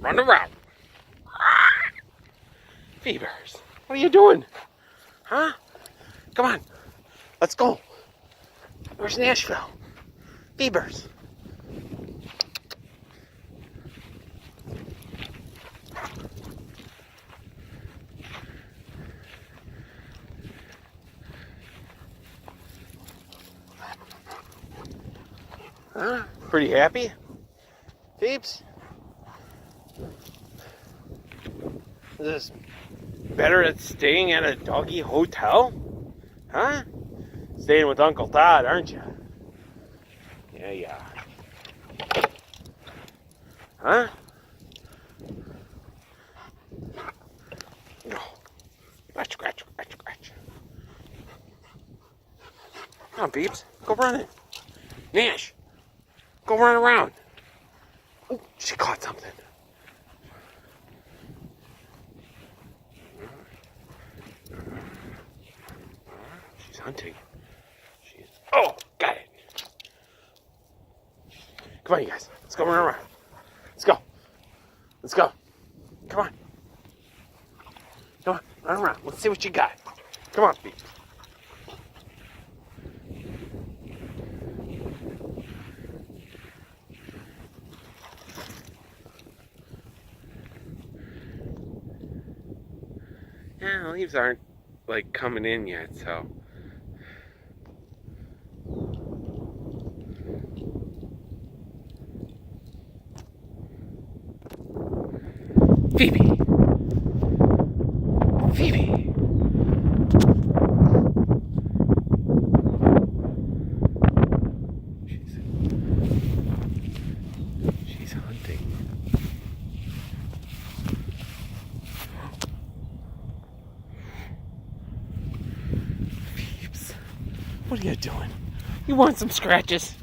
Run around. Phoebers, what are you doing? Huh? Come on. Let's go. Where's Nashville? Phoebers. Huh? Pretty happy? Phoebes? Is this better at staying at a doggy hotel? Huh? Staying with Uncle Todd, aren't you? Yeah. Huh? No. Scratch. Come on, Phoebes. Go running. Nash, go run around. Oh, she caught something. She's hunting. Oh, got it. Come on, you guys. Let's go run around. Let's go. Come on, run around. Let's see what you got. Come on, Pete. Yeah, the leaves aren't like coming in yet, so. Phoebe. She's hunting. Phoebes, what are you doing? You want some scratches?